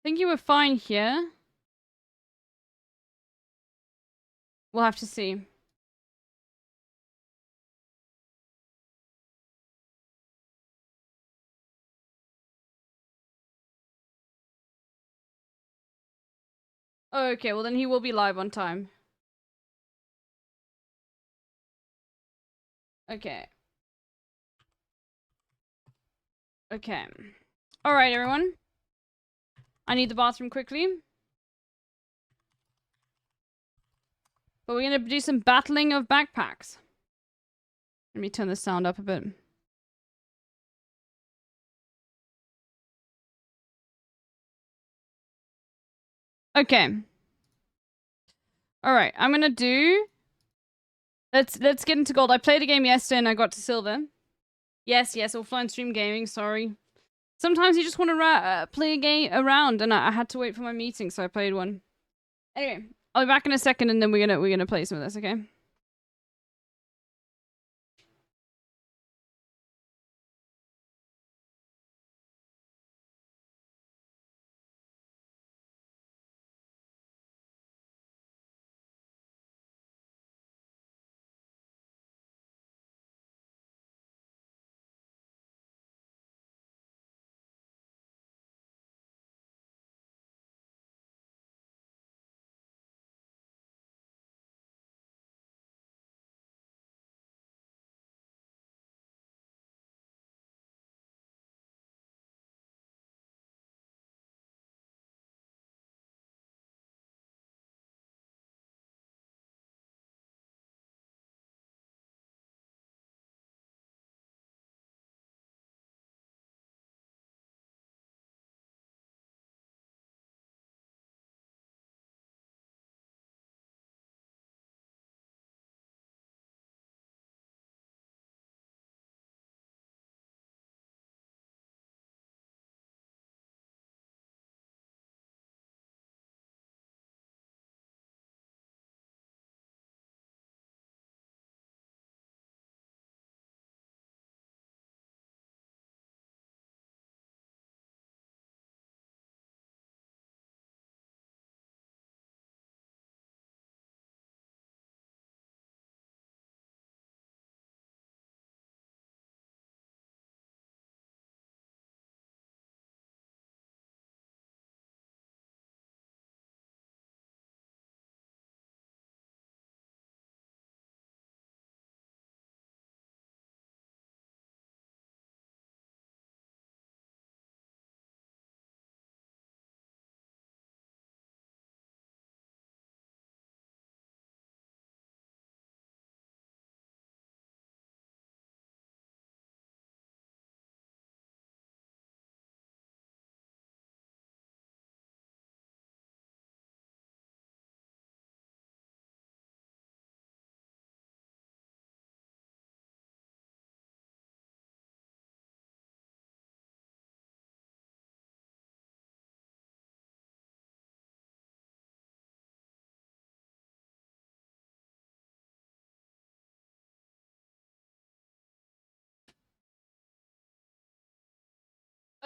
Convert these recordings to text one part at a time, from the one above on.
think you were fine here. We'll have to see. Oh, okay, well then he will be live on time. Okay. Okay. Alright, everyone. I need the bathroom quickly. But we're gonna do some battling of backpacks. Let me turn the sound up a bit. Okay. Alright, I'm gonna do... Let's get into gold. I played a game yesterday and I got to silver. Yes, offline stream gaming, sorry. Sometimes you just want to play a game around, and I had to wait for my meeting, so I played one. Anyway, I'll be back in a second, and then we're gonna play some of this, okay?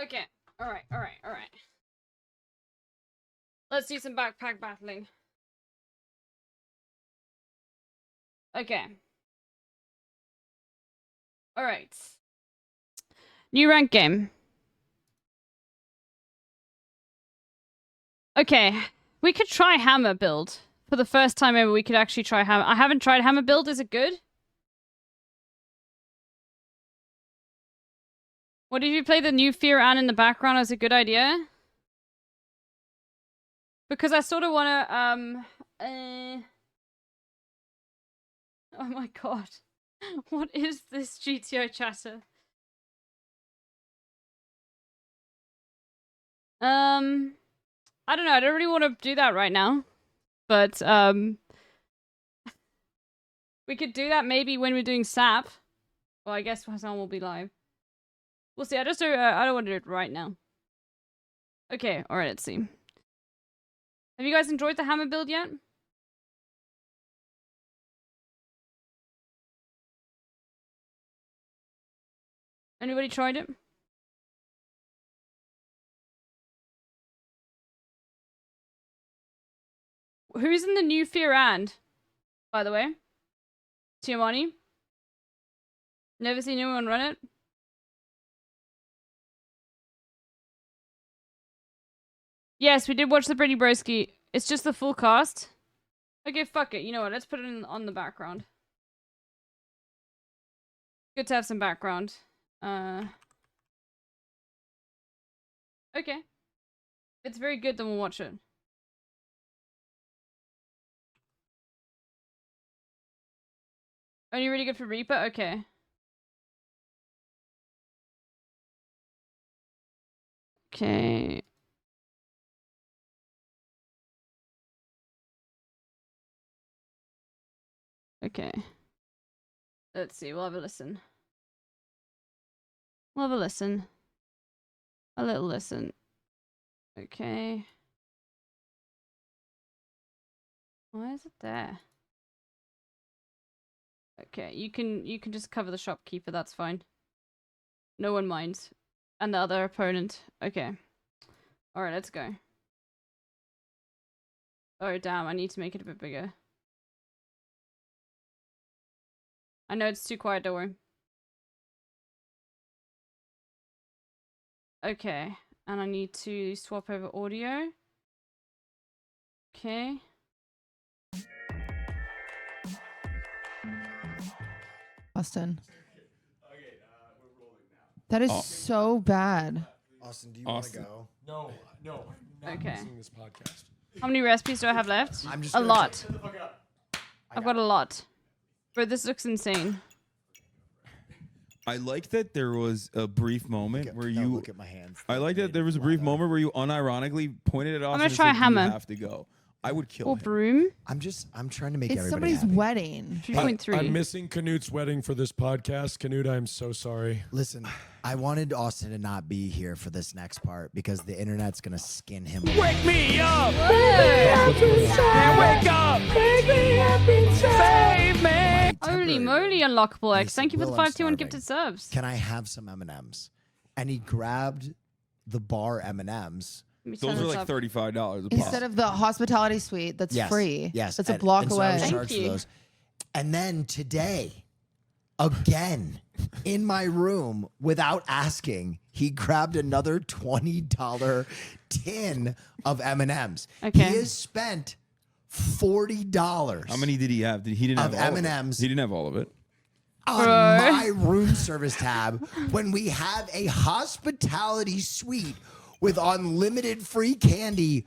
Okay. Alright. Let's do some backpack battling. Okay. Alright. New rank game. Okay. We could try hammer build. For the first time ever, we could actually try hammer. I haven't tried hammer build. Is it good? What if you play the new Fear Ann in the background as a good idea? Because I sort of want to, Oh my god. What is this GTO chatter? I don't know. I don't really want to do that right now. But, we could do that maybe when we're doing SAP. Well, I guess Hassan will be live. We'll see. I don't want to do it right now. Okay, alright, let's see. Have you guys enjoyed the hammer build yet? Anybody tried it? who's in the new Fear and, by the way? Tiamani? Never seen anyone run it? Yes, we did watch the Pretty Broski. It's just the full cast. Okay, fuck it. You know what? Let's put it on the background. Good to have some background. Okay. If it's very good, then we'll watch it. Only really good for Reaper? Okay. Okay. Okay. Let's see. We'll have a listen. We'll have a listen. A little listen. Okay. Why is it there? Okay, you can just cover the shopkeeper, that's fine. No one minds. And the other opponent. Okay. Alright, let's go. Oh damn, I need to make it a bit bigger. I know it's too quiet, don't worry. Okay, and I need to swap over audio. Okay. Austin. That is so bad. Austin, do you want to go? No. Not Okay. missing this podcast. How many recipes do I have left? I'm just a gonna lot. Shut the fuck up. I've got a lot. Bro, this looks insane. I like that there was a brief moment where you. look at my hands. I like that there was a brief moment where you unironically pointed it off. gonna and try a said, hammer. You have to go. I would kill Or him. broom. I'm trying to make It's everybody somebody's happy. wedding. 3.3. I'm missing Canute's wedding for this podcast. Canute, I'm so sorry. Listen, I wanted Austin to not be here for this next part because the internet's gonna skin him. Wake me up! Wake up! Save me! Holy moly, Unlockable X. Listen, Thank you for the Will, I'm 521 starving. gifted subs. Can I have some M&Ms? And he grabbed the bar M&Ms. Let me turn Those are this like up. $35 a pop. Instead of the hospitality suite that's Yes, free. Yes, That's a and- block and so I was away. charged Thank for you. those. And then today, again, in my room, without asking, he grabbed another $20 tin of M&Ms. Okay. He has spent $40. How many did he have? He didn't Of have all of it. M&Ms. He didn't have all of it. on Bro. my room service tab when we have a hospitality suite with unlimited free candy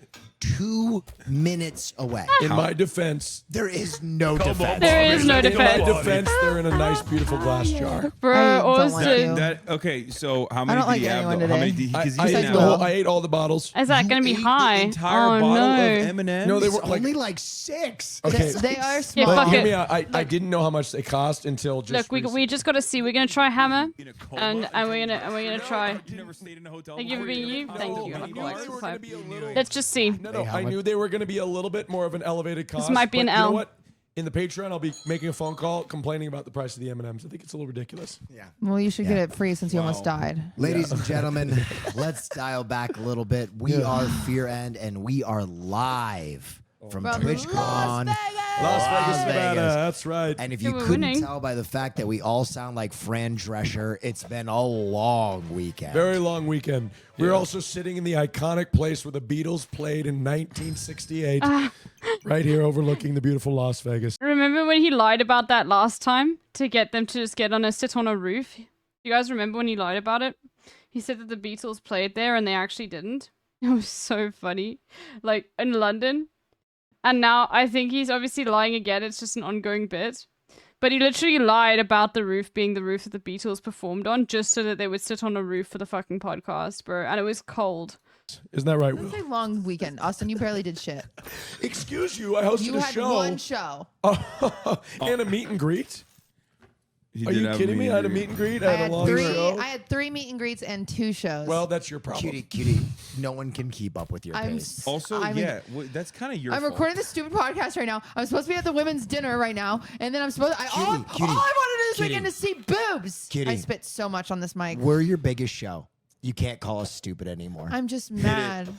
2 minutes away? In my defense, There is no defense. There is no in my defense. defense, they're in a nice, beautiful glass jar. Bro, I don't like Austin. you. Okay, so how many don't did like he have? anyone Though? How many today. did he? I, Because I, he ate didn't the have whole, all. I ate all the bottles. Is that You going to be ate high? The entire Oh, bottle no. of M&Ms. No, they It's were like. only like 6. Okay, They are Yeah, small. fuck hear it. me out. I didn't know how much they cost until just. Look, we recently. just got to see. We're going to try hammer. In a coma And we're until gonna try. You never stayed in a hotel. Thank you for before? being you. No, Thank you. I Unlockable knew X they for were 5. gonna be a little. Let's just see. No, how I much- knew they were going to be a little bit more of an elevated cost. might be but an you know L. what? In the Patreon, I'll be making a phone call complaining about the price of the M&Ms. I think it's a little ridiculous. Yeah. Well, you should get Yeah. it free since you almost died. Ladies and gentlemen, let's dial back a little bit. We are Fear End, and we are live from From TwitchCon. Las Vegas! Las Vegas, Las Nevada. Vegas. That's right. And if Yeah, you we're couldn't winning. tell by the fact that we all sound like Fran Drescher, it's been a long weekend. Very long weekend. We're also sitting in the iconic place where the Beatles played in 1968, right here overlooking the beautiful Las Vegas. Remember when he lied about that last time to get them to just sit on a roof? You guys remember when he lied about it? He said that the Beatles played there and they actually didn't. It was so funny. Like in London. And now I think he's obviously lying again. It's just an ongoing bit. But he literally lied about the roof being the roof that the Beatles performed on just so that they would sit on a roof for the fucking podcast, bro. And it was cold. Isn't that right, It's Will? a long weekend. Austin, you barely did shit. Excuse you, I hosted You a had show. one show. And a meet and greet. He Are did you have kidding me? I had a greet. meet and greet. I I had a long show. I had 3 meet and greets and 2 shows. Well, that's your problem. Cutie, no one can keep up with your I'm pace. s- Also, I'm- yeah, that's kind of your I'm fault. recording this stupid podcast right now. I'm supposed to be at the women's dinner right now, and then I'm supposed. All I wanted to do this weekend is see boobs. Cutie. I spit so much on this mic. We're your biggest show. You can't call us stupid anymore. I'm just mad.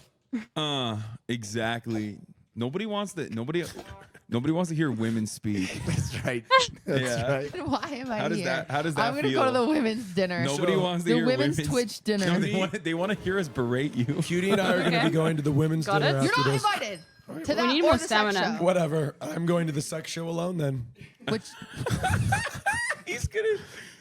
Exactly. Nobody wants to hear women speak. That's right. That's Yeah. right. Why am I How does here? that- how does that I'm gonna feel? go to the women's dinner. Nobody wants to the hear women's Twitch dinner. No, they want to hear us berate you. Cutie and I are going to Okay. be going to the women's Got dinner it. You're after not this. invited to that We need or more the sex stamina. show. Whatever. I'm going to the sex show alone then. Which He's gonna.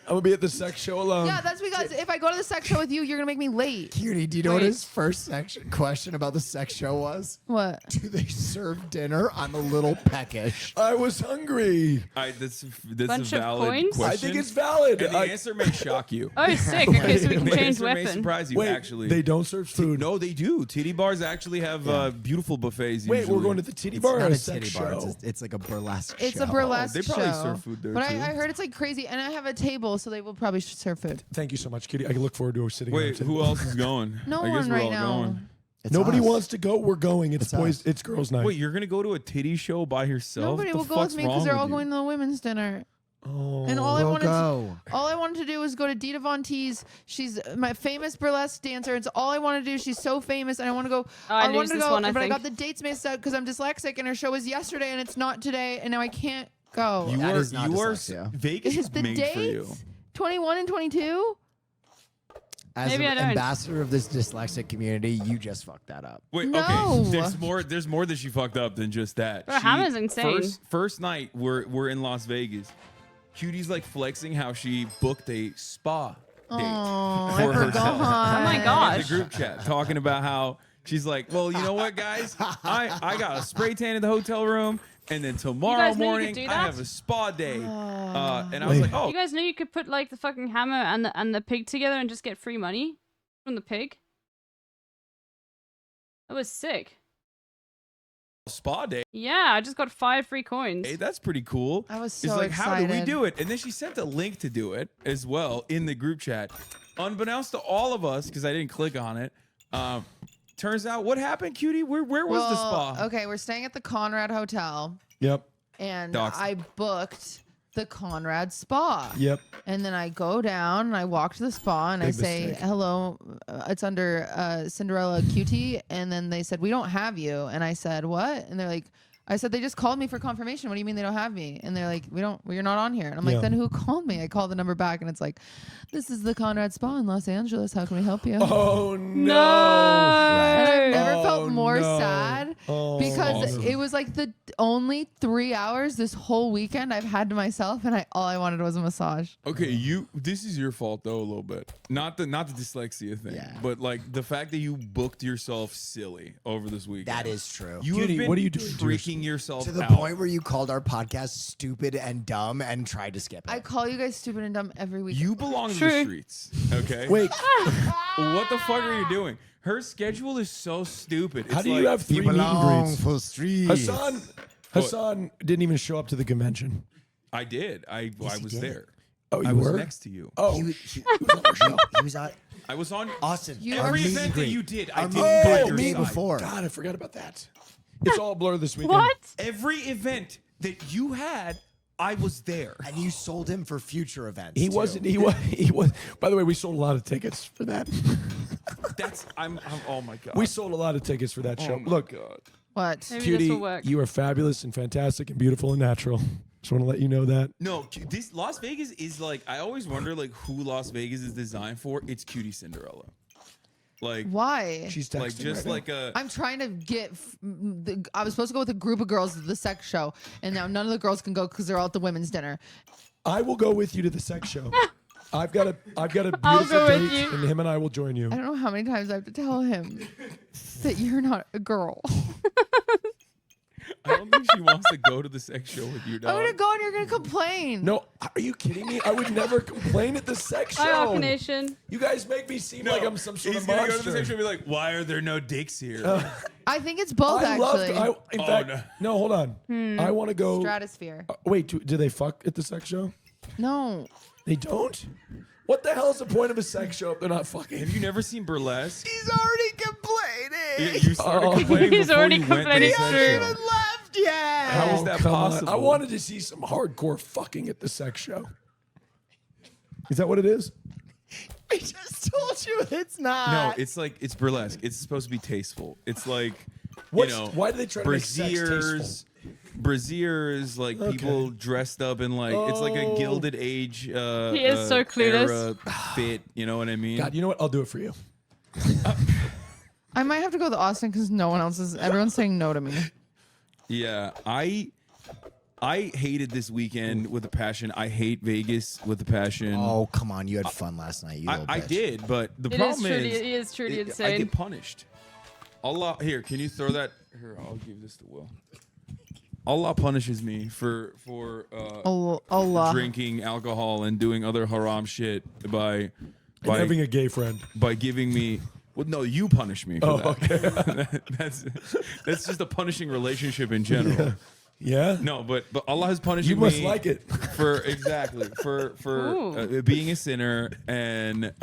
I'm going to be at the sex show alone. yeah, that's because if I go to the sex show with you, you're gonna make me late. Cutie, do you know what Wait. his first question about the sex show was? What? Do they serve dinner? I'm a little peckish. I was hungry. That's Bunch a of valid coins? question. I think it's valid. And the answer may shock you. Oh, sick. Okay, so we can The change answer may weapon. surprise you. Wait, Actually, they don't serve food. No, they do. Titty bars actually have beautiful buffets. Wait, usually. we're going to the titty It's bar or not a a sex titty bar. show? It's like a burlesque It's show. a burlesque They probably show. serve food there, but too. I heard it's like crazy, and I have a table, so they will probably serve food. Thank you so much, Cutie. I look forward to sitting Wait, around. who else is going? No I guess one we're right all now. going. It's Nobody us. wants to go. We're going. It's It's boys. us. It's girls' night. Wait, you're gonna go to a titty show by yourself? Nobody The will go fuck's with me wrong because they're with all you? going to the women's dinner. Oh. And all I We'll wanted go. all I wanted to do was go to Dita Von Teese. She's my famous burlesque dancer. It's all I want to do. She's so famous, and I want to go. Oh, I wanted lose to this go, one, I but think. I got the dates mixed up because I'm dyslexic, and her show was yesterday, and it's not today, and now I can't go. You That are, is not you are dyslexia. Vegas Is is the made for you. dates 21 and 2? As Maybe an I don't. ambassador of this dyslexic community, you just fucked that up. Wait, No. okay. There's more that she fucked up than just that. Bro, Hannah's insane. First night we're in Las Vegas. Cutie's like flexing how she booked a spa date Oh, for I herself. forgot. Oh my In the gosh. group chat, talking about how she's like, well, you know what, guys, I got a spray tan in the hotel room, and then tomorrow guys know you morning could do I that? have a spa day. And I was like, oh, You guys know you could put like the fucking hammer and the pig together and just get free money from the pig? That was sick. spa day. Yeah, I just got 5 free coins. Hey, that's pretty cool. I was It's so like, how do we excited. do it? And then she sent a link to do it as well in the group chat. Unbeknownst to all of us, because I didn't click on it, turns out what happened, Cutie? Where was the spa? Okay, we're staying at the Conrad Hotel, Yep. and Doxed. I booked the Conrad Spa. Yep. And then I go down and I walk to the spa and I Big say, mistake. hello, it's under Cinderella Cutie. And then they said, we don't have you. And I said, what? And they're like, I said, they just called me for confirmation. What do you mean they don't have me? And they're like, you're not on here. And I'm Yeah. like, then who called me? I called the number back and it's like, this is the Conrad Spa in Los Angeles. How can we help you? Oh no. And I've never Oh, felt more no. sad Oh, because awesome. it was like the only 3 hours this whole weekend I've had to myself, and all I wanted was a massage. Okay, this is your fault though a little bit. Not the dyslexia thing, Yeah. but like the fact that you booked yourself silly over this weekend. That is true. You Cutie, have been what are you doing to freaking yourself To the out. point where you called our podcast stupid and dumb and tried to skip it. I call you guys stupid and dumb every week. You belong to the True. streets, okay? Wait, What the fuck are you doing? Her schedule is so stupid. how It's do you like- have 3 You meet and belong greets? for streets. Hassan didn't even show up to the convention. I did. I he was did. there. Oh, you I was were? next to you. Oh, He was on I was on Austin. You our are- every meet and event that greet. you did. I Our didn't meet and go greet your the day side. before. God, I forgot about that. It's all blur this weekend. What? Every event that you had, I was there. And you sold him for future events. He too. wasn't. He was. By the way, we sold a lot of tickets for that. I'm oh my god. We sold a lot of tickets for that show. Oh my Look, God. What? Maybe this Cutie, will work. you are fabulous and fantastic and beautiful and natural. Just want to let you know that. No, this Las Vegas is like I always wonder like who Las Vegas is designed for. It's Cutie Cinderella. Like Why? She's texting like just right now. like a I'm trying to get. I was supposed to go with a group of girls to the sex show, and now none of the girls can go because they're all at the women's dinner. I will go with you to the sex show. I've got a I'll beautiful go with date, you. and him and I will join you. I don't know how many times I have to tell him that you're not a girl. I don't think she wants to go to the sex show with you, I'm dog. gonna go and you're gonna complain. No, are you kidding me? I would never complain at the sex show. Hi, Aqua Nation. You guys make me seem like I'm some sort He's of gonna monster. go to the sex show and be like, "Why are there no dicks here?" I think it's both I love. actually. In Oh, fact, no, hold on. I want to go. Stratosphere. Wait, do they fuck at the sex show? No. They don't. What the hell is the point of a sex show if they're not fucking? Have you never seen burlesque? He's already complaining. You started Oh. complaining He's before already you went to the complaining. sex True. show. Left yet. How is that Come on. possible? I wanted to see some hardcore fucking at the sex show. Is that what it is? I just told you it's not. No, it's like it's burlesque. It's supposed to be tasteful. It's like Why do they try to make sex tasteful? Braziers, like people dressed up in like it's like a Gilded Age. He is so clueless. Era fit. You know what I mean? God, you know what? I'll do it for you. I might have to go with Austin because no one else is. Everyone's saying no to me. Yeah, I hated this weekend with a passion. I hate Vegas with a passion. Oh, come on. You had fun last night, you little I bitch. did, but the problem it is truly I insane. get punished. Allah, here, can you throw that? Here, I'll give this to Will. Allah punishes me for Allah. drinking alcohol and doing other haram shit by having a gay friend. By giving me. Well, no, you punish me for that. Okay. that's just a punishing relationship in general. Yeah. No, but Allah has punished me. You must like it. For being a sinner and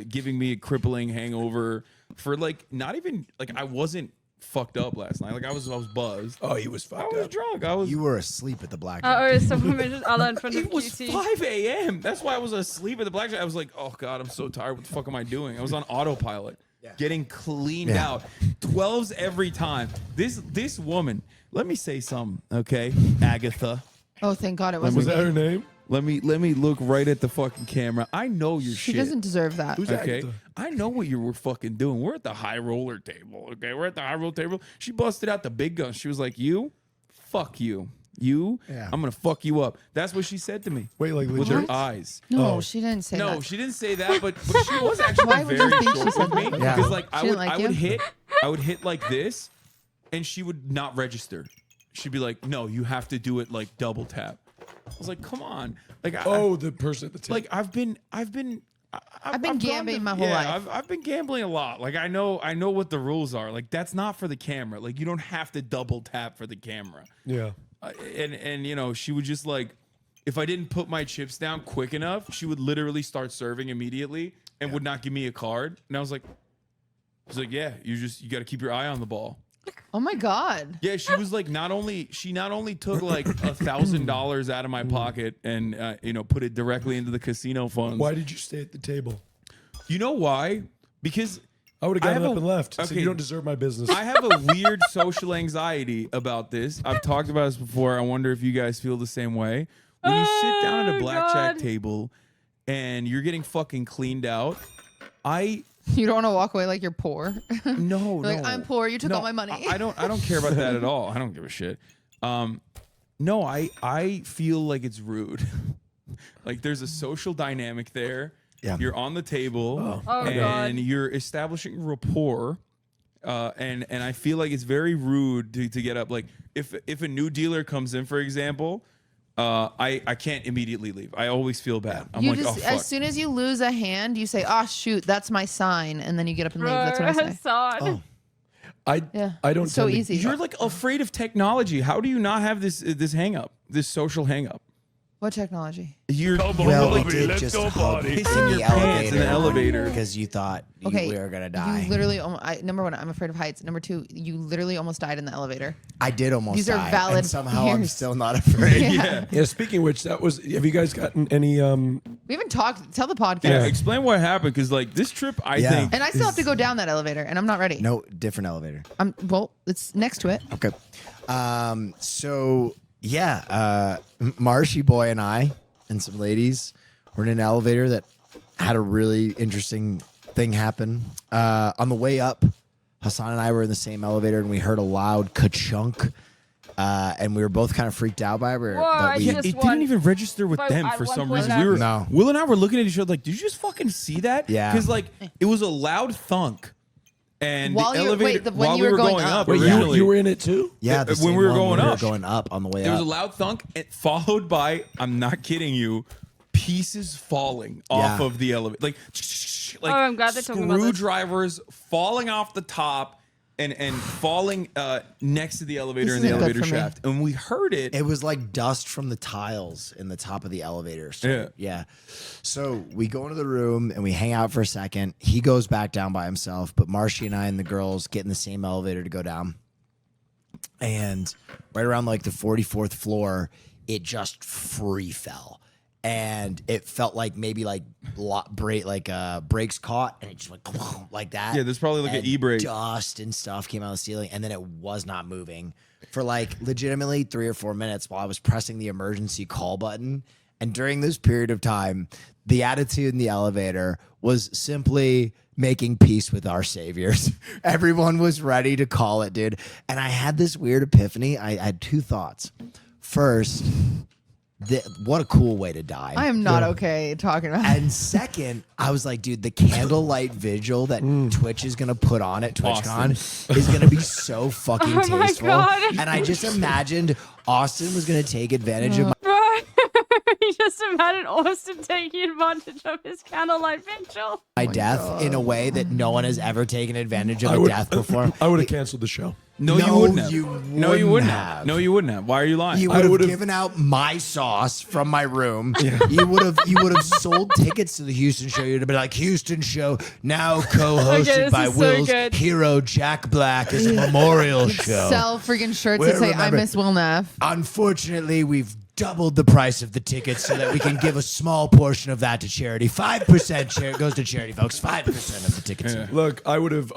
giving me a crippling hangover for like not even like I wasn't fucked up last night. Like I was buzzed. Oh, he was fucked I was up. drunk. You were asleep at the blackjack. Oh, someone mentioned Allah in front of It was QT. 5 a.m. That's why I was asleep at the blackjack. I was like, oh God, I'm so tired. What the fuck am I doing? I was on autopilot, getting cleaned out. 12s every time. This woman, let me say something, okay? Agatha. Oh, thank God it wasn't. Was that her name? Let me look right at the fucking camera. I know your She shit. doesn't deserve that. Who's Okay, Agatha? I know what you were fucking doing. We're at the high roller table. Okay, we're at the high roller table. She busted out the big gun. She was like, "You, fuck you, Yeah. I'm gonna fuck you up." That's what she said to me. Wait, like with legit? her eyes. No, Oh. she didn't say No, that. she didn't say that, but she was actually Why would you very think she short said with me that? Yeah. because like She didn't like I would you? hit like this, and she would not register. She'd be like, "No, you have to do it like double tap." I was like, "Come on!" Like, The person at the table. like I've been gone gambling my whole life. I've been gambling a lot. Like I know what the rules are. Like that's not for the camera. Like you don't have to double tap for the camera. Yeah. And you know, she would just like, if I didn't put my chips down quick enough, she would literally start serving immediately and would not give me a card. And I was like, yeah, you got to keep your eye on the ball. Oh my God. Yeah, she was like, not only took like $1,000 out of my pocket and put it directly into the casino funds. Why did you stay at the table? You know why? Because I would have I gotten have up and left. So okay. you don't deserve my business. I have a weird social anxiety about this. I've talked about this before. I wonder if you guys feel the same way. When you sit down at a blackjack God. table and you're getting fucking cleaned out, You don't want to walk away like you're poor. no, Like, I'm poor. You took all my money. I don't care about that at all. I don't give a shit. No, I feel like it's rude. Like there's a social dynamic there. Yeah. You're on the table Oh, and God. you're establishing rapport. And I feel like it's very rude to get up. Like if a new dealer comes in, for example, I can't immediately leave. I always feel bad. I'm You like, just, oh fuck. as soon as you lose a hand, you say, "Oh shoot, that's my sign," and then you get up and leave. That's what I say. Assad. Oh. Yeah, I don't. It's so tend to- easy. You're like afraid of technology. How do you not have this hang up, this social hang up? What technology? You're Well, like we did just hug pissing in your pants in the elevator. because you thought Okay, we were gonna die. You literally, number one, I'm afraid of heights. Number two, you literally almost died in the elevator. I did almost These are die, valid and somehow I'm fears. still not afraid. Yeah. Yeah. Speaking of which, have you guys gotten any? We haven't talked. Tell the podcast. Yeah, explain what happened because like this trip, I Yeah. think. And I still have to go down that elevator, and I'm not ready. No, different elevator. Well, it's next to it. Okay. So yeah, Marshy boy and I and some ladies were in an elevator that had a really interesting thing happen. On the way up, Hassan and I were in the same elevator and we heard a loud ka-chunk. And we were both kind of freaked out by it. Whoa, But I we, just It won. didn't even register with But them I for won some for reason. that. We were No. Will and I were looking at each other like, did you just fucking see that? Yeah. Because like it was a loud thunk, and While the you were- elevator wait, when while you we were were going going up. up Wait, originally. you were in it too? yeah, the when same we were one going when up. we were going up on the way There was a up. loud thunk, and followed by, I'm not kidding you, pieces falling off Yeah. of the elevator. Like Oh, I'm glad they're talking about this. screwdrivers falling off the top and falling next to the elevator This in the isn't good elevator for me. shaft. And we heard it. It was like dust from the tiles in the top of the elevator. So, yeah. So we go into the room and we hang out for a second. He goes back down by himself, but Marshy and I and the girls get in the same elevator to go down. And right around like the 44th floor, it just free fell. and it felt like maybe like brakes caught, and it just went like that. Yeah, there's probably like an And e-brake. Dust and stuff came out of the ceiling, and then it was not moving for like legitimately 3 or 4 minutes while I was pressing the emergency call button. And during this period of time, the attitude in the elevator was simply making peace with our saviors. Everyone was ready to call it, dude. And I had this weird epiphany. I had 2 thoughts. First, what a cool way to die. I am not okay talking about it. And second, I was like, dude, the candlelight vigil that Twitch is gonna put on at TwitchCon is gonna be so fucking Oh my tasteful. God. And I just imagined Austin was gonna take advantage of my Bro, you just imagine Austin taking advantage of his candlelight vigil. death in a way that no one has ever taken advantage of a death before. I would have canceled the show. No, you wouldn't have. No, you wouldn't have. No, you wouldn't have. Why are you lying? You would have given out my sauce from my room. You would have sold tickets to the Houston show. You'd have been like, Houston show now co-hosted Okay, this by is so Will's good. hero Jack Black as a memorial show. Sell freaking shirts Well, that say, I remember- miss Will Neff. Unfortunately, we've doubled the price of the tickets so that we can give a small portion of that to charity. 5% goes to charity, folks. 5% of the tickets. Yeah. Look, I would have.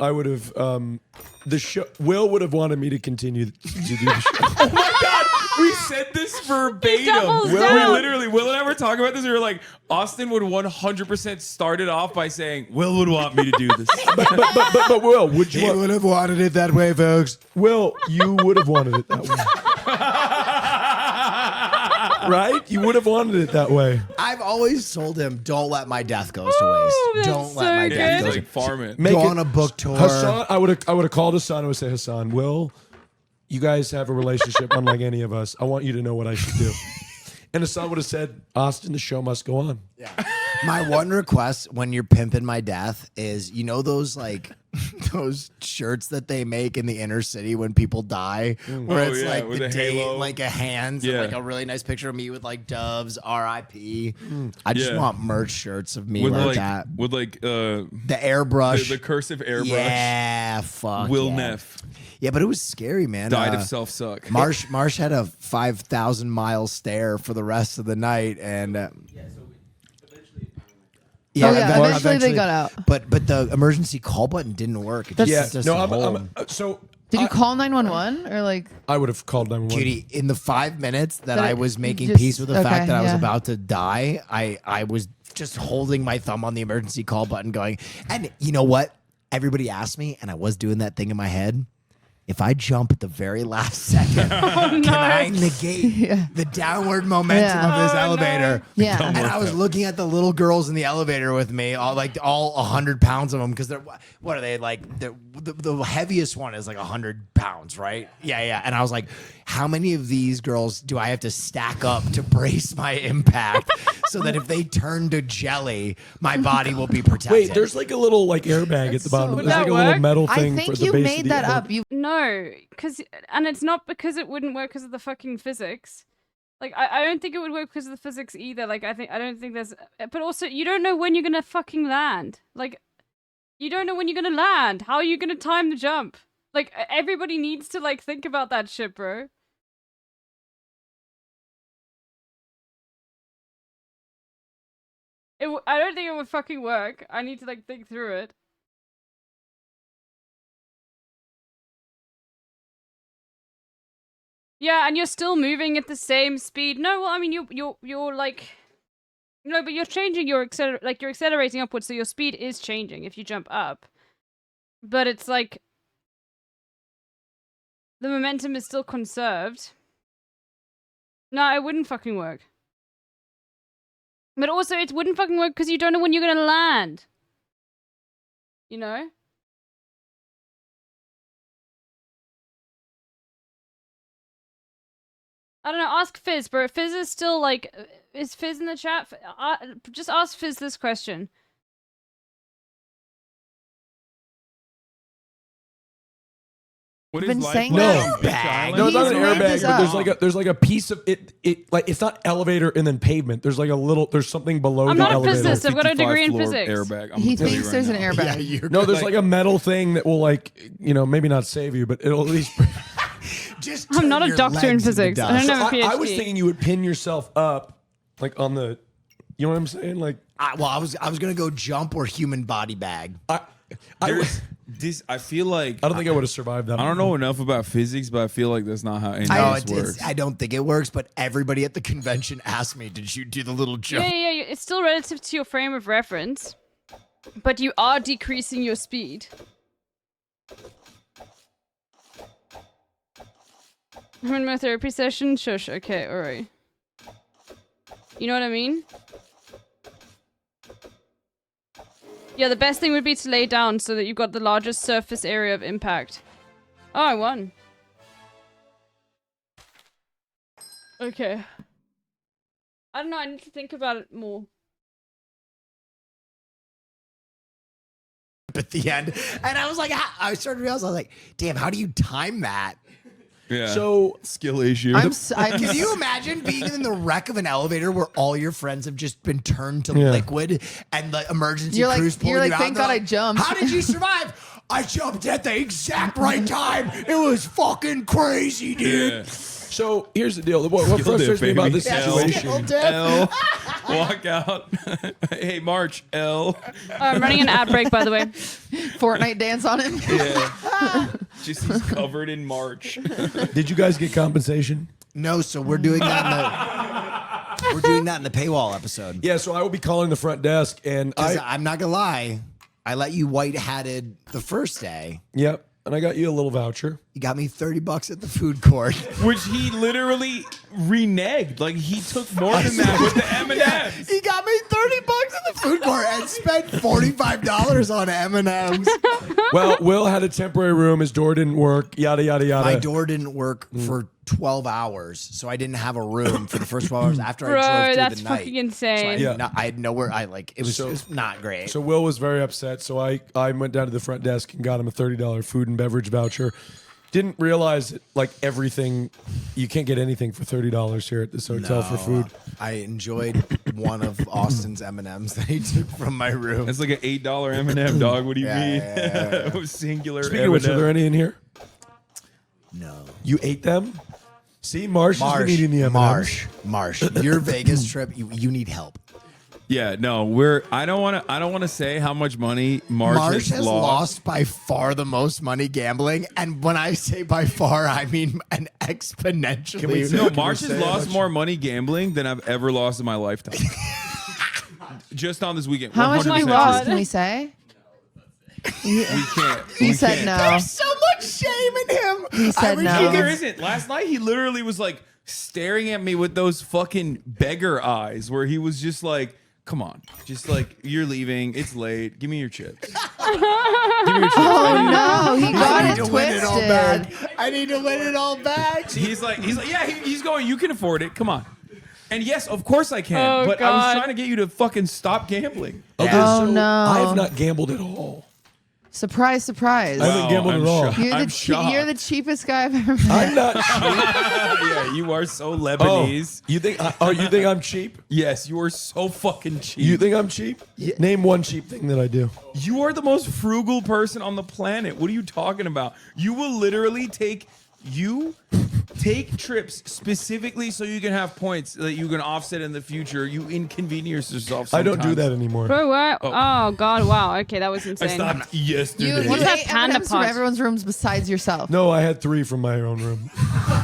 The show. Will would have wanted me to continue to do the show. Oh my God, we said this verbatim. doubles We down. literally, Will and I were talking about this. We were like, Austin would 100% start it off by saying, Will would want me to do this. but Will, would you? He would have wanted it that way, folks. Will, you would have wanted it that way. Right? You would have wanted it that way. I've always told him, don't let my death go to waste. that's Don't let so my good. death He's go to like, farm it. Make Go it- on a book tour. Hassan, I would have called Hassan and would say, Hassan, Will, you guys have a relationship unlike any of us. I want you to know what I should do. And Hassan would have said, Austin, the show must go on. My one request when you're pimping my death is, you know, those like those shirts that they make in the inner city when people die, where Oh, it's yeah, like with the a date, halo. like a hands, Yeah. and like a really nice picture of me with like doves, R.I.P. I just Yeah. want merch shirts of me With like, like, that. with like The airbrush, the cursive airbrush. yeah, fuck Will yeah. Neff Yeah, but it was scary, man. died of self-suck. Marsh had a 5,000 mile stare for the rest of the night, and Eventually they got out. But the emergency call button didn't work. It Yeah. just No, home. so Did you call 911 or like? I would have called 911. Cutie, in the 5 minutes that That I it was making just- peace with the okay, fact that I was yeah. about to die, I was just holding my thumb on the emergency call button going, and you know what? Everybody asked me, and I was doing that thing in my head. If I jump at the very last second, can I negate the downward momentum Yeah. of this Oh, no. elevator? Yeah. And I was looking at the little girls in the elevator with me, all 100 pounds of them, because they're what are they like? The heaviest one is like 100 pounds, right? Yeah. And I was like, how many of these girls do I have to stack up to brace my impact so that if they turn to jelly, my body will be protected? Wait, there's like a little like airbag at the bottom. Would There's that like a little work? metal I thing for think the you base of made the that air- up. You No, and it's not because it wouldn't work because of the fucking physics. Like I don't think it would work because of the physics either. Like I don't think there's. But also, you don't know when you're gonna fucking land. Like, you don't know when you're gonna land. How are you gonna time the jump? Like everybody needs to like think about that shit, bro. I don't think it would fucking work. I need to like think through it. Yeah, and you're still moving at the same speed. No, well, I mean you're like, no, but you're changing your you're accelerating upwards, so your speed is changing if you jump up. But it's like the momentum is still conserved. No, it wouldn't fucking work. But also, it wouldn't fucking work because you don't know when you're gonna land. You know? I don't know. Ask Fizz, bro. Fizz is still like, is Fizz in the chat? Just ask Fizz this question. What Been is life saying like that. on Beach Bag. Island? No, it's not He's an made airbag, this but up. there's like a piece of it like it's not elevator and then pavement. There's like a little there's something below I'm the not a elevator. physicist. I've got a 55 degree in floor physics. Airbag. I'm he telling you thinks right there's now. an airbag. Yeah, you're No, there's like, like a metal thing that will like, you know, maybe not save you, but it'll at least just I'm turn not a your doctor in legs into physics. I dust. don't know. I was PhD. thinking you would pin yourself up like on the You know what I'm saying? Like, I was gonna go jump or human body bag. I feel like I don't think I would have survived that. I don't know enough about physics, but I feel like that's not how any No, of this works. I don't think it works. But everybody at the convention asked me, "Did you do the little jump?" Yeah. It's still relative to your frame of reference, but you are decreasing your speed. In my therapy session? Shush. Okay, alright. You know what I mean? Yeah, the best thing would be to lay down so that you've got the largest surface area of impact. Oh, I won. Okay. I don't know, I need to think about it more. At the end, and I was like, I started to realize, I was like, damn, how do you time that? Yeah. So skill issue. Can you imagine being in the wreck of an elevator where all your friends have just been turned to liquid and the emergency crews pulling you out? Thank God I jumped. How did you survive? I jumped at the exact right time. It was fucking crazy, dude. Yeah. So here's the deal. What frustrates me about this situation? L. Walk out. Hey, March. L. I'm running an ad break, by the way. Fortnite dance on him. Yeah. Just he's covered in March. Did you guys get compensation? No, so we're doing that in the paywall episode. Yeah, so I will be calling the front desk, and I'm not gonna lie, I let you white-hatted the first day. Yep, and I got you a little voucher. You got me $30 at the food court. Which he literally reneged. Like, he took more than that with the M&Ms. He got me $30 at the food court and spent $45 on M&Ms. Well, Will had a temporary room. His door didn't work. Yada yada yada. My door didn't work for 12 hours, so I didn't have a room for the first 12 hours after Bro, I drove through that's the night. fucking insane. So I had nowhere. It was not great. So Will was very upset. So I went down to the front desk and got him a $30 food and beverage voucher. Didn't realize that, like, everything, you can't get anything for $30 here at this hotel for food. I enjoyed one of Austin's M&Ms that he took from my room. That's like an $8 M&M, dog. What do you mean? Yeah. It was singular. Speaking of which, are there any in here? No. You ate them? See, Marsh has been eating the M&Ms. Marsh. Your Vegas trip, you need help. Yeah, no, I don't want to say how much money Marsh has lost by far the most money gambling, and when I say by far, I mean an exponentially. No, Marsh has lost more money gambling than I've ever lost in my lifetime. Just on this weekend. How much have you 100% lost? true. Can we say? We can't. He said no. There's so much shame in him. He said no. No, there isn't. Last night he literally was like staring at me with those fucking beggar eyes, where he was just like, "Come on, just like you're leaving. It's late. Give me your chips." Give me your chips. Oh no, he I got need it to win it all back. twisted. I need to win it all back. He's like, yeah, he's going. You can afford it. Come on. And yes, of course I can. Oh, but I was God. trying to get you to fucking stop gambling. Okay, Oh, so no. I have not gambled at all. Surprise, surprise. I haven't gambled I'm at all. shocked. I'm shocked. You're the cheapest guy I've ever met. I'm not cheap. Yeah, you are so Lebanese. You think I'm cheap? Yes, you are so fucking cheap. You think I'm cheap? Name one cheap thing that I do. You are the most frugal person on the planet. What are you talking about? You will literally take trips specifically so you can have points that you can offset in the future. You inconvenience yourself I sometimes. don't do that anymore. Bro, what? Oh, God, wow. Okay, that was I insane. stopped yesterday. You What's that ate panda M&Ms from pot? everyone's rooms besides yourself. No, I had 3 from my own room.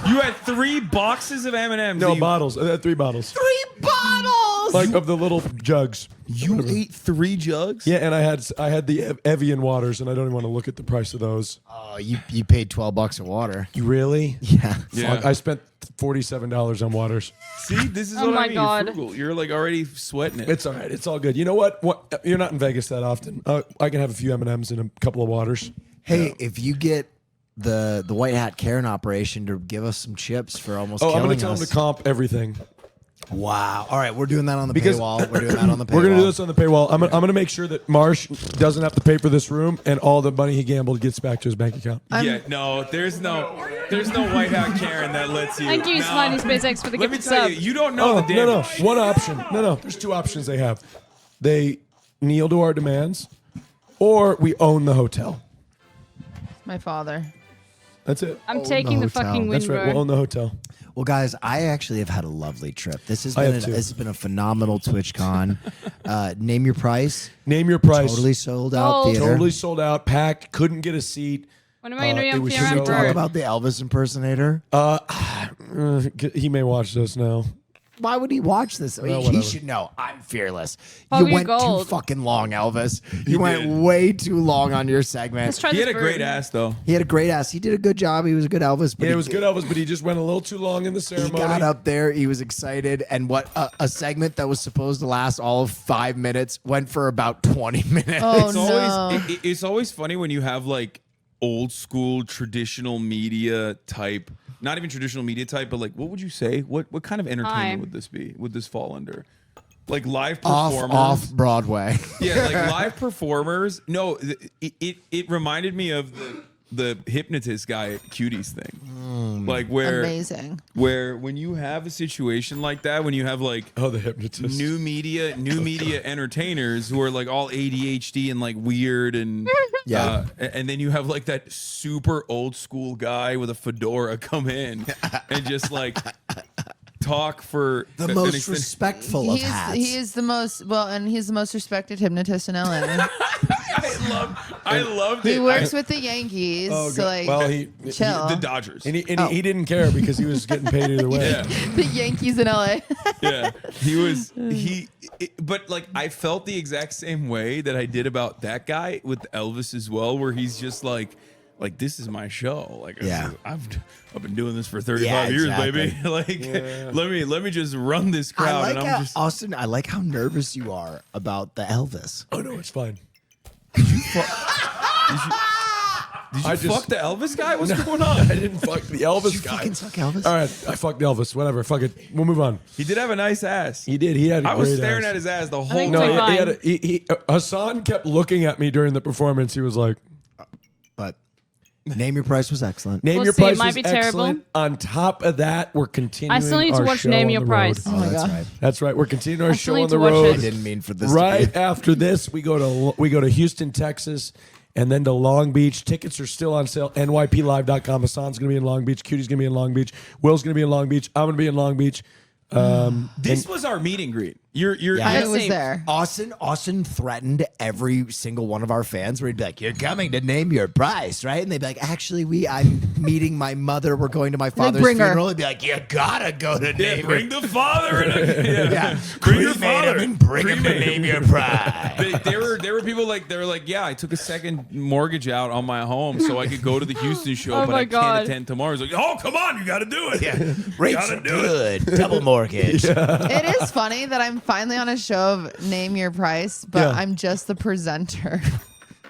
You had 3 boxes of M&M's. No, that you- bottles. I had 3 bottles. 3 bottles. Like of the little jugs. You ate 3 jugs? Yeah, and I had the Evian waters, and I don't even want to look at the price of those. Oh, you paid $12 a water. You really? Yeah. Yeah. Fuck, I spent $47 on waters. See, this is Oh what my I mean. God. You're frugal. You're like already sweating it. It's all right. It's all good. You know what? You're not in Vegas that often. I can have a few M&Ms and a couple of waters. Hey, if you get the White Hat Karen operation to give us some chips for almost I'm killing going to tell us. them to comp everything. Wow. All right, we're doing that on the Because- paywall. We're doing that on the paywall. We're going to do this on the paywall. I'm going to make sure that Marsh doesn't have to pay for this room, and all the money he gambled gets back to his bank account. Yeah, no, there's no white hat Karen that lets you. Thank you, No. Smiley SpaceX, for the Let me gift tell sub. you, you don't know Oh, the no, damage. One option. No. There's 2 options they have. They kneel to our demands, or we own the hotel. My father. That's it. I'm Oh, taking the the fucking hotel. win, That's right. bro. We'll own the hotel. Well, guys, I actually have had a lovely trip. This has I been have too. this has been a phenomenal TwitchCon. Name your price. Name your price. Totally sold out Sold. theater. Totally sold out. Packed. Couldn't get a seat. When am I going to be it on was Fear so- Emperor? Talk about the Elvis impersonator. He may watch this now. Why would he watch this? I mean, he whatever. should know. I'm fearless. Foggy You went too Gold. fucking long, Elvis. You went way too long on your segment. Let's try He this had a great bird. ass though. He had a great ass. He did a good job. He was a good Elvis. But Yeah, he- it was good Elvis, but he just went a little too long in the He ceremony. got up there. He was excited, and what a segment that was supposed to last all of 5 minutes went for about 20 minutes. Oh It's no. always it's always funny when you have like old school traditional media type, not even traditional media type, but like what would you say? What kind of entertainment Hi. would this be? Would this fall under? Like live off performers? Broadway. Yeah, like live performers. No, it reminded me of the hypnotist guy at Cuties thing. Like Amazing. where when you have a situation like that, when you have like Oh, the hypnotist. new media entertainers who are like all ADHD and like weird and Yeah. and then you have like that super old school guy with a fedora come in and just like talk for The an most extended- respectful of hats. He is the most and he's the most respected hypnotist in LA. I loved He it. works with the Yankees. Oh, so God. like Well, he- chill. The Dodgers. And he didn't care because he was getting paid either way. Yeah. The Yankees in LA. Yeah, he was but like I felt the exact same way that I did about that guy with Elvis as well, where he's just like this is my show. Like Yeah. I've been doing this for 35 Yeah, years, exactly. baby. Like let me just run this I crowd, like and how, I'm just Austin, I like how nervous you are about the Elvis. Oh, no, it's fine. Did you I fuck just- the Elvis guy? What's going I on? didn't fuck the Elvis Did you guy. fucking suck Elvis? All right, I fucked Elvis. Whatever. Fuck it. We'll move on. He did have a nice ass. He did. He had a I was great staring ass. at his ass the whole think No, It's time. like he fine. had Hassan kept looking at me during the performance. He was like, But Name Your Price was excellent. "Name We'll Your see, it Price might was be terrible. excellent." On top of that, we're continuing. I still need to our watch show Name on Your the Price. road. Oh my That's God. right. That's right. We're continuing our I still show need on to the watch road. I didn't mean for this to Right be. after this, we go to Houston, Texas, and then to Long Beach. Tickets are still on sale. NYPLive.com. Hassan's going to be in Long Beach. Cutie's going to be in Long Beach. Will's going to be in Long Beach. I'm going to be in Long Beach. This was our meet and greet. You're Yeah. I the was same. there. Austin threatened every single one of our fans where he'd be like, "You're coming to Name Your Price, right?" And they'd be like, "Actually, I'm meeting my mother. We're going to my father's bring her. funeral." He'd be like, "You gotta go to yeah, Name bring Your the father in. Yeah, Bring your cremate father. him and bring him to Cremate Name Your Price." There were people like they were like, yeah, I took a second mortgage out on my home so I could go to the Houston show, Oh but my I God. can't attend tomorrow. It's like, oh come on, you got to do it. Yeah, rates Gotta are do good. Double mortgage. It is funny that I'm finally on a show of Name Your Price, but Yeah. I'm just the presenter.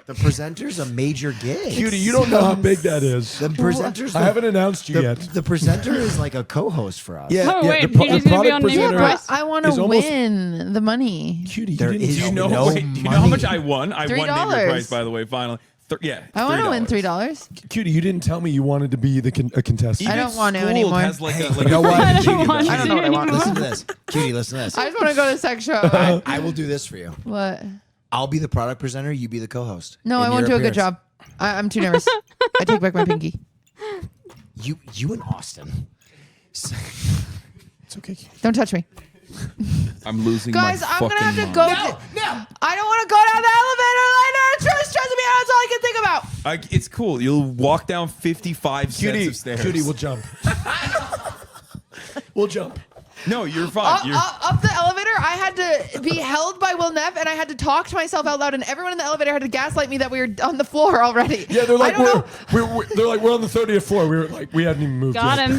The presenter's a major gig. Cutie, you don't know how big that is. The presenter's I haven't announced you the, yet. the presenter is like a co-host for us. Yeah, Oh, yeah, wait, the pro- Cutie's the gonna be product on Name Your presenter But Price? I want is to almost- win the money. Cutie, There you didn't is Do you know? no Wait, do you know how money. much I won? I won Name Your $3. Price, by the way. Finally, yeah. I want to win $3. $3. Cutie, you didn't tell me you wanted to be a contestant. I don't want to School anymore. Has like Hey, a, like you know a what? I rating don't want about I don't it. know what I want. Listen to this. Cutie, listen to this. I just want to go to sex show. I will do this for you. What? I'll be the product presenter. You be the co-host. No, in I won't your do a good appearance. job. I'm too nervous. I take back my pinky. You and Austin. It's okay, Cutie. Don't touch me. I'm losing Guys, my I'm fucking going to have to mind. go. No. I don't want to go down the elevator later. It's really stressing me out. That's all I can think about. It's cool. You'll walk down 55 Cutie, sets of stairs. Cutie, we'll jump. We'll jump. No, you're fine. You're, Up the elevator, I had to be held by Will Neff, and I had to talk to myself out loud, and everyone in the elevator had to gaslight me that we were on the floor already. Yeah, they're like I don't know. they're like we're on the 30th floor. We hadn't even moved. Got yet.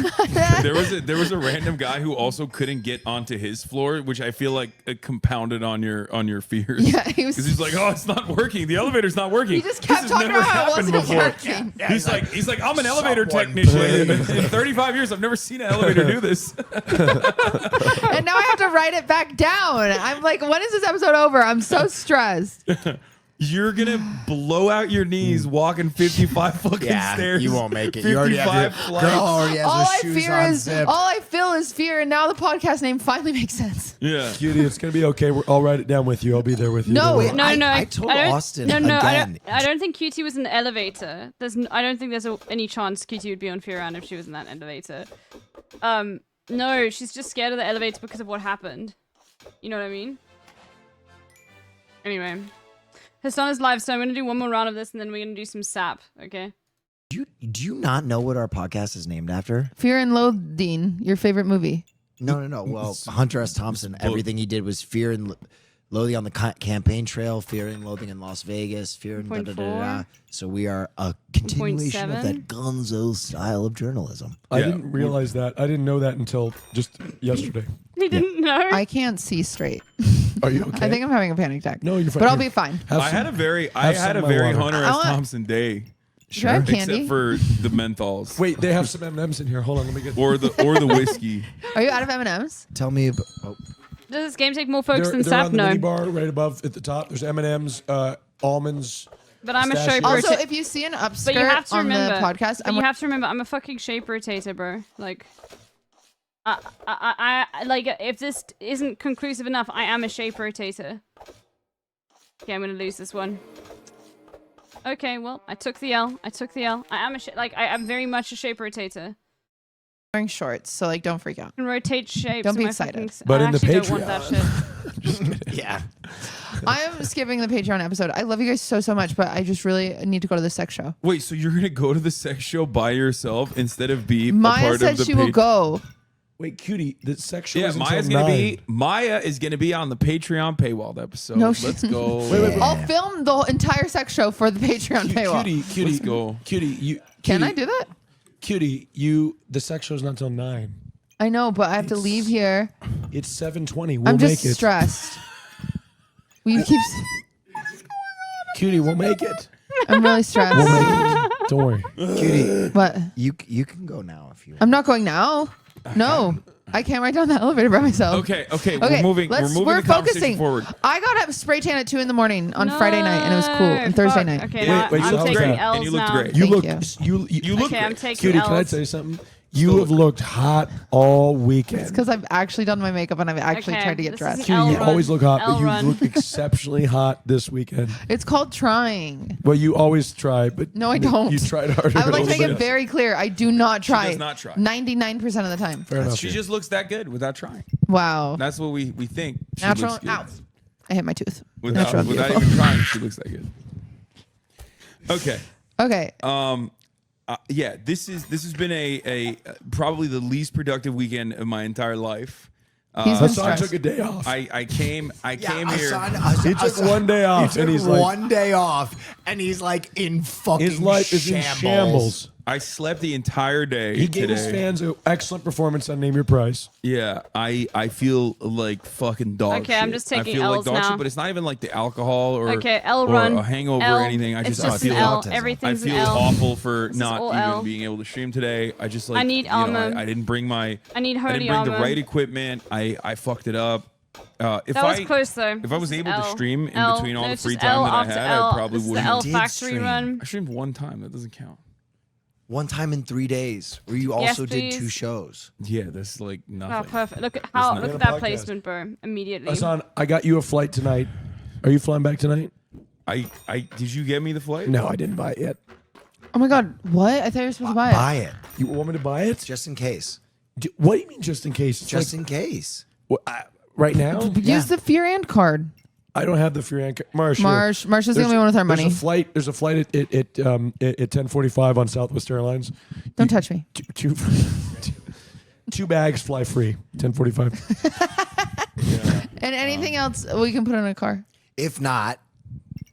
him. there was a random guy who also couldn't get onto his floor, which I feel like it compounded on your fears. Yeah, he was- because he's like, oh, it's not working. The elevator's not working. He just This kept has talking never about how it happened wasn't before. working. Yeah, He's like, I'm an elevator someone technician. In 35 years, I've never seen an elevator do this. And now I have to write it back down. I'm like, when is this episode over? I'm so stressed. You're gonna blow out your knees walking 55 fucking stairs. you won't make it. You already have 55 your, flights. girl already has All her I shoes fear is, unzipped. all I feel is fear, and now the podcast name finally makes sense. Yeah. Cutie, it's gonna be okay. I'll write it down with you. I'll be there with you. No, Don't worry. Wait, No, I told don't- Austin No, again. I don't think QT was in the elevator. I don't think there's any chance QT would be on Fear Round if she was in that elevator. No, she's just scared of the elevator because of what happened. You know what I mean? Anyway. Hassan is live, so I'm going to do one more round of this and then we're going to do some sap, okay? Do you not know what our podcast is named after? Fear and Loathing, your favorite movie. No. Well, Hunter S. Thompson, everything he did was Fear and Loathing on the campaign trail, Fear and Loathing in Las Vegas, Fear and da-da-da-da-da. So we are a continuation of 1.7. that gonzo style of journalism. I Yeah. didn't realize that. I didn't know that until just yesterday. He didn't know. I can't see straight. Are you okay? I think I'm having a panic attack. No, you're fine. But I'll You're- be fine. Have I some- had a very have some of my water. Hunter I S. want- Thompson day. Do I have candy? Except for the menthols. Wait, they have some M&Ms in here. Hold on, let me get. Or the whiskey. Are you out of M&Ms? Tell me about. Oh, Does this game take more focus They're than sap? on the No. mini bar right above at the top. There's M&Ms, almonds. But I'm a Pistachio. shape Also, rotator. if you see an But you have upskirt to on remember. the podcast, But you have to remember, I'm a fucking shape rotator, bro. Like, I like if this isn't conclusive enough, I am a shape rotator. Okay, I'm gonna lose this one. Okay, well, I took the L. I am I'm very much a shape rotator. wearing shorts, so like don't freak out. I can rotate shapes. Don't be in my excited. fucking But I in the actually don't want that Patreon. shit. yeah. I am skipping the Patreon episode. I love you guys so much, but I just really need to go to the sex show. Wait, so you're gonna go to the sex show by yourself instead of be a Maya part said of the she will go. Wait, Cutie, the section Yeah, is Maya is gonna be on the Patreon paywalled episode. No, Let's go. wait. I'll film the entire sex show for the Patreon paywall. Cutie, Let's go. Cutie, you. Can I Cutie, do that? Cutie, the sex show's not till 9. I know, but I have to leave here. It's 7:20. We'll I'm make just it. stressed. Will you keep? Cutie, we'll make it. I'm really stressed. We'll make it. Don't worry. Cutie, What? you can go now if you. I'm not going now. No, I can't ride down the elevator by myself. Okay, Okay, we're moving we're the conversation focusing. forward. I got a spray tan at 2 in the morning on Friday night, and it was cool. And Thursday Fuck. night. Okay, Wait, wait, so I'm how was taking that? L's And you looked now. great. You Thank look. you. You look Okay, I'm great. taking Cutie, can I L's. tell you something? You have looked hot all weekend. It's because I've actually done my makeup and I've actually Okay, tried to get this dressed. is Cutie, L you run. always look hot, but L you run. look exceptionally hot this weekend. It's called trying. Well, you always try, but No, I don't. You tried harder. I would like to than make it everybody very clear. I do not try. does not try. 99% of the time. else. Fair enough. She just looks that good without trying. Wow. That's what we think. She Natural. looks good. Ow. I hit my tooth. Without Natural, without beautiful. even trying, she looks that good. Okay. Okay. Yeah, this has been a probably the least productive weekend of my entire life. He's been Hassan stressed. took a day off. I came here. He took one day off, and he's like, one day off, and he's like in fucking his life is in shambles. I slept the entire day. He gave his today. fans an excellent performance on Name Your Price. Yeah, I feel like fucking dog Okay, shit. I'm just taking I feel like L's dog now. shit, but it's not even like the alcohol or Okay, L or run. a hangover L. or anything. I It's just I just feel an L. autism. I Everything's feel an L. awful for This is not all even L. being able to stream today. I just like I need you know, armor. I didn't bring my I need I holy didn't bring the armor. right equipment. I fucked it up. If That was I close though. if I was This is able to L. stream in L. between all No, the it's free just time L that I after had, L. I probably This is the wouldn't. L did factory stream. run. I streamed one time. That doesn't count. One time in 3 days, where you Yes, also did please. 2 shows. Yeah, that's like Oh, nothing. perfect. Look at how. not Look even at a that podcast. placement, bro. Immediately. Hassan, I got you a flight tonight. Are you flying back tonight? I did you get me the flight? No, I didn't buy it yet. Oh my God. What? I thought you were supposed to buy it. Buy it, You want me to buy it? just in case. What do you mean, just in case? It's Just like, in case. right now, Use the Fear and card. I don't have the Furian. Marsh, here. Marsh is the There's- only one with our money. There's a flight at 10:45 on Southwest Airlines. Don't touch me. Two bags fly free. 10:45. And anything else we can put in a car. If not,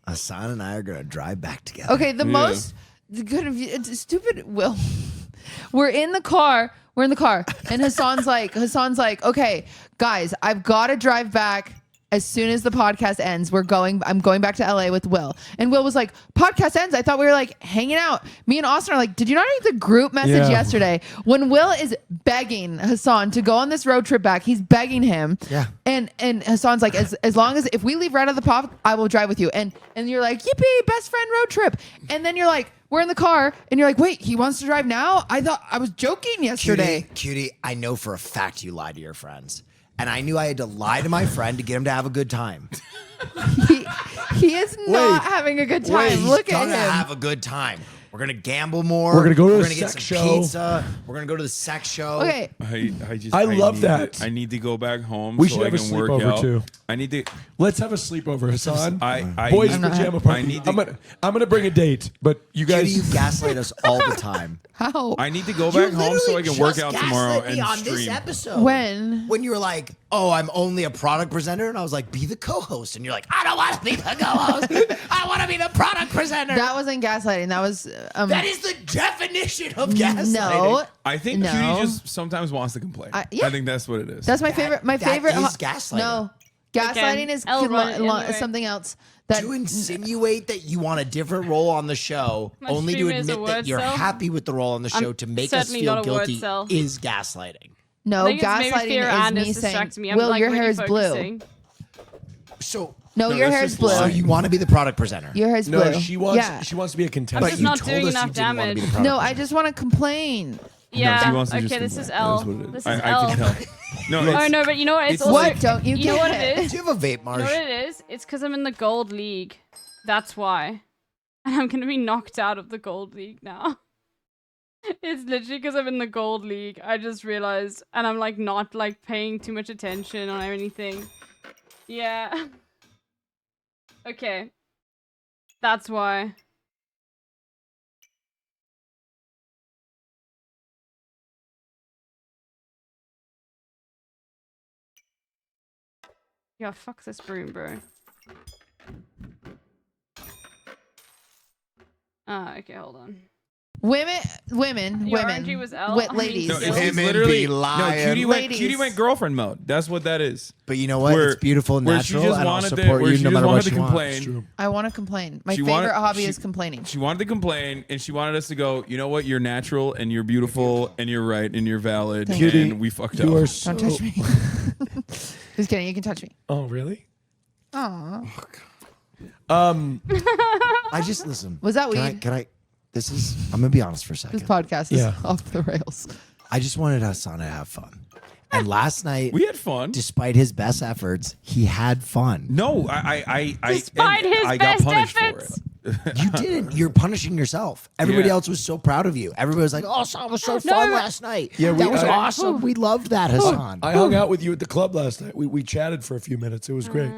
Hassan and I are gonna drive back together. Okay, the most good of you. It's stupid. Will, we're in the car. We're in the car, and Hassan's like, okay, guys, I've got to drive back as soon as the podcast ends, I'm going back to LA with Will. And Will was like, podcast ends. I thought we were like hanging out. Me and Austin are like, did you not read the group message yesterday? When Will is begging Hassan to go on this road trip back, he's begging him. Yeah. And Hassan's like, as long as if we leave right out of the pop, I will drive with you. And you're like, yippee, best friend road trip. And then you're like, we're in the car, and you're like, wait, he wants to drive now? I thought I was joking yesterday. Cutie, I know for a fact you lie to your friends. And I knew I had to lie to my friend to get him to have a good time. He is not having a good time. He's Look at gonna him. have a good time. We're gonna gamble more. We're gonna go to We're a gonna get sex some show. pizza. We're gonna go to the sex show. Okay. I love need that. I need to go back home. We so should I have a can work sleepover out. too. I need to. Let's have a sleepover, Hassan. I Boys need- pajama I party. need to- I'm gonna bring a date, but you Cutie, guys. you gaslight us all the time. How? I need to go back home so I can work out tomorrow and on stream. this episode. When you were like, "Oh, I'm only a product presenter," and I was like, "Be the co-host," and you're like, "I don't want to be the co-host. I want to be the product presenter." That wasn't gaslighting. That was That is the definition of gaslighting. no. I think No. Cutie just sometimes wants to complain. yeah. I think that's what it is. That's my favorite. My that favorite. is gaslighting. No, gaslighting is I'll run it anyway. something else. That To insinuate that you want a different role on the show, My only to stream is a admit that word you're cell. happy with the role on the show I'm to make us certainly feel not a word guilty cell. is gaslighting. no, I think it's maybe gaslighting fear and is me it's saying, distracting me. I'm "Will, like your really hair is blue." focusing. So, No, No, your that's hair is just blue. so lying. you want to be the product presenter. Your hair is No, blue. she wants. Yeah. She wants to be a I'm contestant. just you not told doing us you enough didn't want to be the damage. product No, I just want to complain. Yeah. she wants to Okay, just this is complain. L. That's what it is. This is I L. can tell. No, Oh it's- no, but you know what? It's it's also What don't you you know get? what it is? Do you have a vape, You Marsh? know what it is? It's because I'm in the gold league. That's why. And I'm gonna be knocked out of the gold league now. It's literally because I'm in the gold league. I just realized, and I'm like not like paying too much attention or anything. Yeah. Okay. That's why. Yeah, fuck this broom, bro. Ah, okay, hold on. Women, Your RNG was L? I mean, ladies. No, still. it's Women literally be no. lying. Cutie Ladies. went girlfriend mode. That's what that is. But you know what? Where- It's beautiful and where she natural, just and I'll wanted to- support where you she no just matter wanted what to you complain. want. True. I want to complain. My She favorite wanted- hobby she- is complaining. She wanted to complain, and she wanted us to go. You know what? You're natural, and you're beautiful, and you're right, and you're valid, Thank Cutie, and we fucked you up. are so. Don't touch me. Just kidding. You can touch me. Oh really? Aw. I just listen. Was that Can weed? Can I? This is. I'm gonna be honest for a This second. podcast is Yeah. off the rails. I just wanted Hassan to have fun, and last night, We had fun. despite his best efforts, he had fun. No, I Despite and his I got best punished efforts. for it. You didn't. You're punishing yourself. Everybody Yeah. else was so proud of you. Everybody was like, "Oh, Hassan was so No, fun but- last night. Yeah, that was I- awesome. We loved that, Hassan. I hung out with you at the club last night. We chatted for a few minutes. It was great.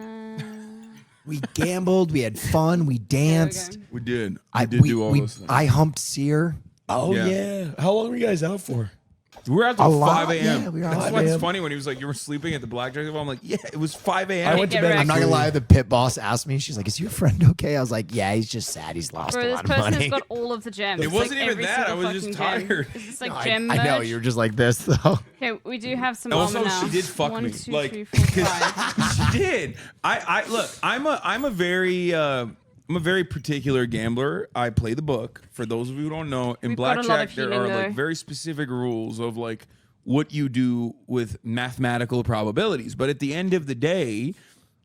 We gambled. We had fun. We danced. We did. I We did do all those things. I humped Sear. Oh Yeah. yeah. How long were you guys out for? We were out A till lot, 5 a.m. yeah, we were out That's till why 5 it's a.m. funny when he was like, "You were sleeping at the blackjack table." I'm like, "Yeah, it was 5 a.m." I went to Get bed. wrecked. I'm not gonna lie. The pit boss asked me. She's like, "Is your friend okay?" I was like, "Yeah, he's just sad. He's lost Bro, a this lot of person money." has got all of the gems. It It's wasn't like even every that, I single was just fucking gem. tired. Is this like No, gem I know merge? you're just like this though. Okay, we do have some Also, armor now. she did fuck 1, me. 2, Like, 3, 4, 5. she did. I look. I'm a very particular gambler. I play the book. For those of you who don't know, in We've got a lot blackjack of there healing, are like though. very specific rules of like what you do with mathematical probabilities. But at the end of the day,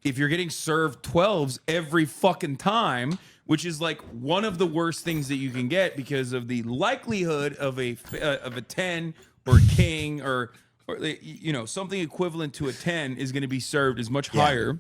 if you're getting served 12s every fucking time, which is like one of the worst things that you can get because of the likelihood of a 10 or a king or you know something equivalent to a 10 is going to be served is much higher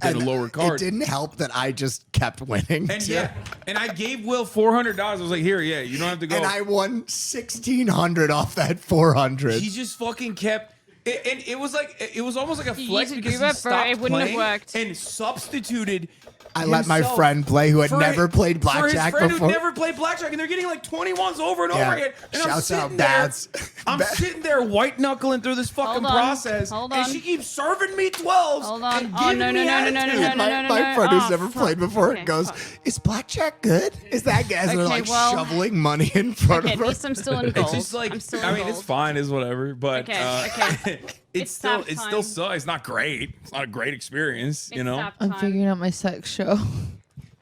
than a lower card. It didn't help that I just kept winning. And yeah, and I gave Will $400. I was like, here, yeah, you don't have to go. And I won 1,600 off that 400. He just fucking kept. And it was like it was almost like a You flex used to because do he it, bro. stopped It wouldn't have playing worked. and substituted. I let my himself friend play who had for never played for his blackjack friend before. who'd never played blackjack, and they're getting like 21s over and Yeah. over again. And I'm Shouts sitting out, there, Bats. I'm sitting there white knuckling through this fucking Hold on. process, Hold and on. she keeps serving me 12s. Hold on. And Oh, giving no, me no, no, no, no, attitude. no, no, my no, my no. friend who's Oh, never fuck. played before Okay, goes, fuck. "Is blackjack good? Is that good?" As they're Okay, like well- shoveling money in front Okay, of at her. least I'm still in It's gold. just like I'm still in I mean, gold. it's fine, is whatever. But Okay, okay. it's sap still time. sucks. It's not great. It's not a great experience, you It's know. sap I'm time. figuring out my sex show.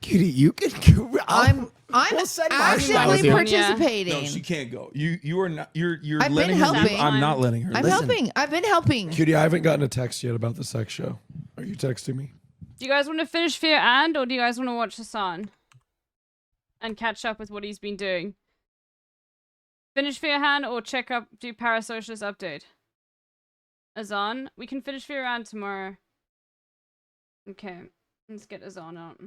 Cutie, you can go. I'm We'll send Marshall actively with you. participating. No, she can't go. You are not. You're I've letting been her leave. helping. I'm not letting her. I'm leave. helping. I've been helping. Cutie, I haven't gotten a text yet about the sex show. Are you texting me? Do you guys want to finish Fear and, or do you guys want to watch Hassan and catch up with what he's been doing? Finish Fear Hand or do Parasocialist update? Azan, we can finish Fear and tomorrow. Okay, let's get Azan out.